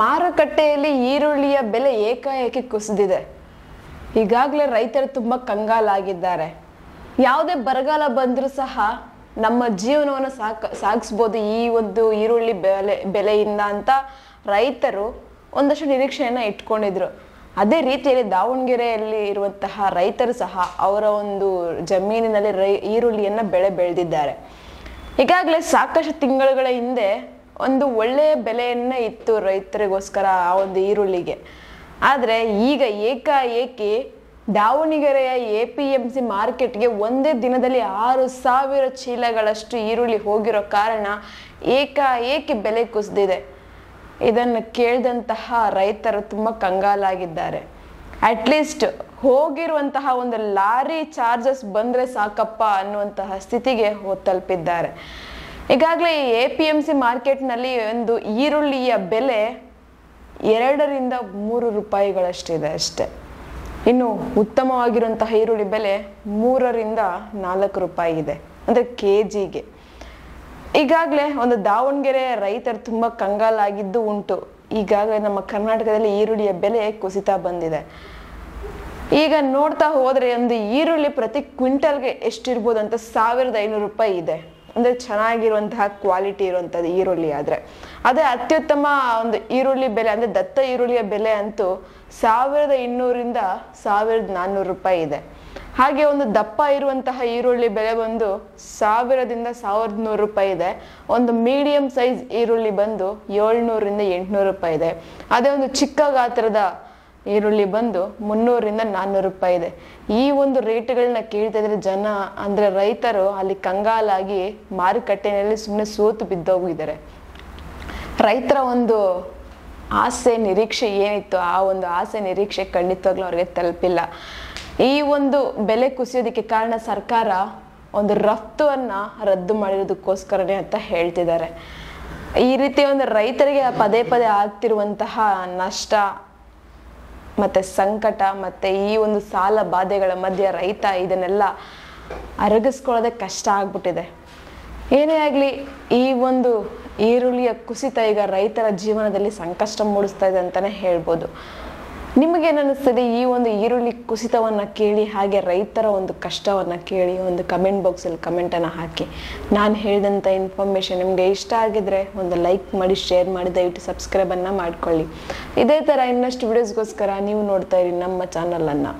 ಮಾರುಕಟ್ಟೆಯಲ್ಲಿ ಈರುಳ್ಳಿಯ ಬೆಲೆ ಏಕಾಏಕಿ ಕುಸಿದಿದೆ. ಈಗಾಗಲೇ ರೈತರು ತುಂಬ ಕಂಗಾಲಾಗಿದ್ದಾರೆ. ಯಾವುದೇ ಬರಗಾಲ ಬಂದರೂ ಸಹ ನಮ್ಮ ಜೀವನವನ್ನು ಸಾಗಿಸ್ಬೋದು ಈ ಒಂದು ಈರುಳ್ಳಿ ಬೆಲೆಯಿಂದ ಅಂತ ರೈತರು ಒಂದಷ್ಟು ನಿರೀಕ್ಷೆಯನ್ನು ಇಟ್ಕೊಂಡಿದ್ರು. ಅದೇ ರೀತಿಯಲ್ಲಿ ದಾವಣಗೆರೆಯಲ್ಲಿ ಇರುವಂತಹ ರೈತರು ಸಹ ಅವರ ಒಂದು ಜಮೀನಿನಲ್ಲಿ ಈರುಳ್ಳಿಯನ್ನು ಬೆಳೆದಿದ್ದಾರೆ. ಈಗಾಗಲೇ ಸಾಕಷ್ಟು ತಿಂಗಳುಗಳ ಹಿಂದೆ ಒಂದು ಒಳ್ಳೆಯ ಬೆಲೆಯನ್ನೇ ಇತ್ತು ರೈತರಿಗೋಸ್ಕರ ಆ ಒಂದು ಈರುಳ್ಳಿಗೆ. ಆದರೆ ಈಗ ಏಕಾಏಕಿ ದಾವಣಗೆರೆಯ APMC ಮಾರ್ಕೆಟ್ಗೆ ಒಂದೇ ದಿನದಲ್ಲಿ 6,000 ಚೀಲಗಳಷ್ಟು ಈರುಳ್ಳಿ ಹೋಗಿರೋ ಕಾರಣ ಏಕಾಏಕಿ ಬೆಲೆ ಕುಸಿದಿದೆ. ಇದನ್ನು ಕೇಳಿದಂತಹ ರೈತರು ತುಂಬ ಕಂಗಾಲಾಗಿದ್ದಾರೆ. ಅಟ್ಲೀಸ್ಟ್ ಹೋಗಿರುವಂತಹ ಒಂದು ಲಾರಿ ಚಾರ್ಜಸ್ ಬಂದರೆ ಸಾಕಪ್ಪ ಅನ್ನುವಂತಹ ಸ್ಥಿತಿಗೆ ತಲುಪಿದ್ದಾರೆ. ಈಗಾಗಲೇ APMC ಮಾರ್ಕೆಟ್ನಲ್ಲಿ ಒಂದು ಈರುಳ್ಳಿಯ ಬೆಲೆ 2 ರಿಂದ 3 ರೂಪಾಯಿಗಳಷ್ಟಿದೆ ಅಷ್ಟೆ. ಇನ್ನು ಉತ್ತಮವಾಗಿರುವಂತಹ ಈರುಳ್ಳಿ ಬೆಲೆ 3 ರಿಂದ 4 ರೂಪಾಯಿ ಇದೆ, ಅಂದರೆ KGಗೆ. ಈಗಾಗಲೇ ಒಂದು ದಾವಣಗೆರೆ ರೈತರು ತುಂಬ ಕಂಗಾಲಾಗಿದ್ದು ಉಂಟು. ಈಗಾಗಲೇ ನಮ್ಮ ಕರ್ನಾಟಕದಲ್ಲಿ ಈರುಳ್ಳಿಯ ಬೆಲೆ ಕುಸಿತಾ ಬಂದಿದೆ. ಈಗ ನೋಡ್ತಾ ಹೋದರೆ ಒಂದು ಈರುಳ್ಳಿ ಪ್ರತಿ ಕ್ವಿಂಟಲ್ಗೆ ಎಷ್ಟಿರ್ಬೋದು ಅಂತ 1,500 ರೂಪಾಯಿ ಇದೆ. ಅಂದರೆ ಚೆನ್ನಾಗಿರುವಂತಹ ಕ್ವಾಲಿಟಿ ಇರುವಂಥದ್ದು ಈರುಳ್ಳಿ. ಆದರೆ ಅದೇ ಅತ್ಯುತ್ತಮ ಒಂದು ಈರುಳ್ಳಿ ಬೆಲೆ ಅಂದರೆ ದತ್ತ ಈರುಳ್ಳಿಯ ಬೆಲೆ ಅಂತೂ 1,200 ರಿಂದ 1,400 ರೂಪಾಯಿ ಇದೆ. ಹಾಗೆ ಒಂದು ದಪ್ಪ ಇರುವಂತಹ ಈರುಳ್ಳಿ ಬೆಲೆ ಬಂದು 1,000 ದಿಂದ 1,100 ರೂಪಾಯಿ ಇದೆ. ಒಂದು ಮೀಡಿಯಂ ಸೈಜ್ ಈರುಳ್ಳಿ ಬಂದು 700 ರಿಂದ 800 ರೂಪಾಯಿ ಇದೆ. ಅದೇ ಒಂದು ಚಿಕ್ಕ ಗಾತ್ರದ ಈರುಳ್ಳಿ ಬಂದು 300 ರಿಂದ 400 ರೂಪಾಯಿ ಇದೆ. ಈ ಒಂದು ರೇಟ್ಗಳನ್ನ ಕೇಳ್ತಾ ಇದ್ರೆ ಜನ ಅಂದರೆ ರೈತರು ಅಲ್ಲಿ ಕಂಗಾಲಾಗಿ ಮಾರುಕಟ್ಟೆಯಲ್ಲಿ ಸುಮ್ಮನೆ ಸೋತು ಬಿದ್ದೋಗಿದ್ದಾರೆ. ರೈತರ ಒಂದು ಆಸೆ ನಿರೀಕ್ಷೆ ಏನಿತ್ತು ಆ ಒಂದು ಆಸೆ ನಿರೀಕ್ಷೆ ಖಂಡಿತವಾಗ್ಲೂ ಅವ್ರಿಗೆ ತಲುಪಿಲ್ಲ. ಈ ಒಂದು ಬೆಲೆ ಕುಸಿಯೋದಕ್ಕೆ ಕಾರಣ ಸರ್ಕಾರ ಒಂದು ರಫ್ತುವನ್ನು ರದ್ದು ಮಾಡಿರೋದಕ್ಕೋಸ್ಕರನೇ ಅಂತ ಹೇಳ್ತಿದ್ದಾರೆ. ಈ ರೀತಿ ಒಂದು ರೈತರಿಗೆ ಪದೇ ಪದೇ ಆಗ್ತಿರುವಂತಹ ನಷ್ಟ ಮತ್ತು ಸಂಕಟ ಮತ್ತು ಈ ಒಂದು ಸಾಲ ಬಾಧೆಗಳ ಮಧ್ಯೆ ರೈತ ಇದನ್ನೆಲ್ಲ ಅರಗಿಸ್ಕೊಳ್ಳೋದೇ ಕಷ್ಟ ಆಗ್ಬಿಟ್ಟಿದೆ. ಏನೇ ಆಗಲಿ ಈ ಒಂದು ಈರುಳ್ಳಿಯ ಕುಸಿತ ಈಗ ರೈತರ ಜೀವನದಲ್ಲಿ ಸಂಕಷ್ಟ ಮೂಡಿಸ್ತಾ ಇದೆ ಅಂತಲೇ ಹೇಳ್ಬೋದು. ನಿಮಗೇನಿಸ್ತದೆ ಈ ಒಂದು ಈರುಳ್ಳಿ ಕುಸಿತವನ್ನು ಕೇಳಿ, ಹಾಗೆ ರೈತರ ಒಂದು ಕಷ್ಟವನ್ನು ಕೇಳಿ ಒಂದು ಕಮೆಂಟ್ ಬಾಕ್ಸಲ್ಲಿ ಕಮೆಂಟನ್ನು ಹಾಕಿ. ನಾನು ಹೇಳಿದಂಥ ಇನ್ಫಾರ್ಮೇಷನ್ ನಿಮಗೆ ಇಷ್ಟ ಆಗಿದ್ರೆ ಒಂದು ಲೈಕ್ ಮಾಡಿ, ಶೇರ್ ಮಾಡಿ, ದಯವಿಟ್ಟು ಸಬ್ಸ್ಕ್ರೈಬನ್ನು ಮಾಡ್ಕೊಳ್ಳಿ. ಇದೇ ಥರ ಇನ್ನಷ್ಟು ವಿಡಿಯೋಸ್ಗೋಸ್ಕರ ನೀವು ನೋಡ್ತಾ ಇರಿ ನಮ್ಮ ಚಾನಲನ್ನು.